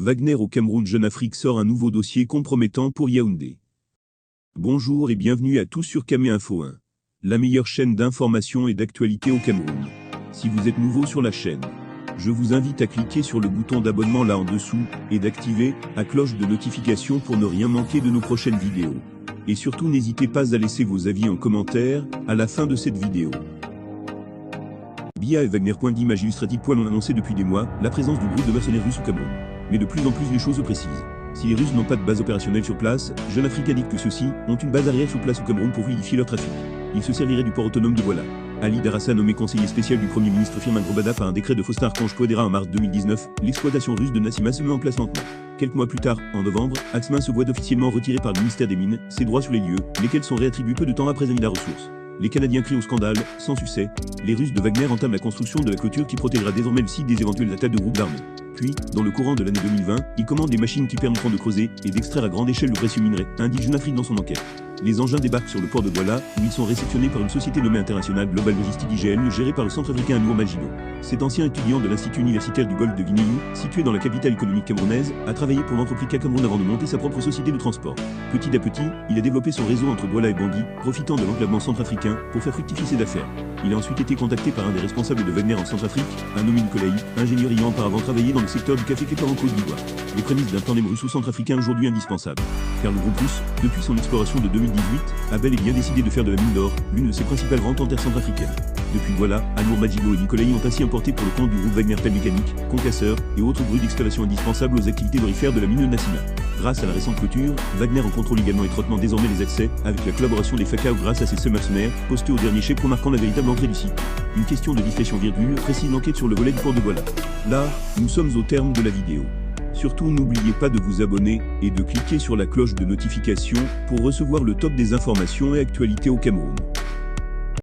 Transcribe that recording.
Wagner au Cameroun. Jeune Afrique sort un nouveau dossier compromettant pour Yaoundé. Bonjour et bienvenue à tous sur Camé Info 1, la meilleure chaîne d'information et d'actualité au Cameroun. Si vous êtes nouveau sur la chaîne, je vous invite à cliquer sur le bouton d'abonnement là en dessous et d'activer la cloche de notification pour ne rien manquer de nos prochaines vidéos. Et surtout n'hésitez pas à laisser vos avis en commentaire à la fin de cette vidéo. Biya et Wagner. D'image illustrative. On annonçait depuis des mois la présence du groupe de mercenaires russes au Cameroun. Mais de plus en plus les choses se précisent. Si les Russes n'ont pas de base opérationnelle sur place, Jeune Afrique indique que ceux-ci ont une base arrière sur place au Cameroun pour fluidifier leur trafic. Ils se serviraient du port autonome de Douala. Ali Darassa, nommé conseiller spécial du Premier ministre Firmin Grobada par un décret de Faustin Archange Touadéra en mars 2019, l'exploitation russe de Nassima se met en place lentement. Quelques mois plus tard, en novembre, Axmin se voit officiellement retiré par le ministère des Mines ses droits sur les lieux, lesquels sont réattribués peu de temps après Anida Ressources. Les Canadiens crient au scandale, sans succès. Les Russes de Wagner entament la construction de la clôture qui protégera désormais le site des éventuelles attaques de groupes d'armées. Puis, dans le courant de l'année 2020, ils commandent des machines qui permettront de creuser et d'extraire à grande échelle le précieux minerai, indique Jeune Afrique dans son enquête. Les engins débarquent sur le port de Douala, où ils sont réceptionnés par une société nommée International Global Logistic IGL, gérée par le centrafricain Nour Magino. Cet ancien étudiant de l'Institut universitaire du Golfe de Guinée, situé dans la capitale économique camerounaise, a travaillé pour l'entreprise Cameroun avant de monter sa propre société de transport. Petit à petit, il a développé son réseau entre Douala et Bangui, profitant de l'enclavement centrafricain pour faire fructifier ses affaires. Il a ensuite été contacté par un des responsables de Wagner en Centrafrique, un nommé Nicolai, ingénieur ayant auparavant travaillé dans le secteur du café Képa en Côte d'Ivoire. Les prémices d'un tandem russo-centrafricain aujourd'hui indispensable. Car le groupe russe, depuis son exploration de 2018, a bel et bien décidé de faire de la mine d'or l'une de ses principales ventes en terre centrafricaine. Depuis Douala, Nour Magino et Nicolai ont ainsi importé pour le compte du groupe Wagner pelle mécanique, concasseurs et autres grues d'excavation indispensables aux activités aurifères de la mine de Nassima. Grâce à la récente clôture, Wagner en contrôle également étroitement désormais les accès, avec la collaboration des FACA grâce à ses seuls mercenaires, postés au dernier chef marquant la véritable entrée du site. Une question de discrétion virgule précise l'enquête sur le volet du port de Douala. Là, nous sommes au terme de la vidéo. Surtout n'oubliez pas de vous abonner et de cliquer sur la cloche de notification pour recevoir le top des informations et actualités au Cameroun.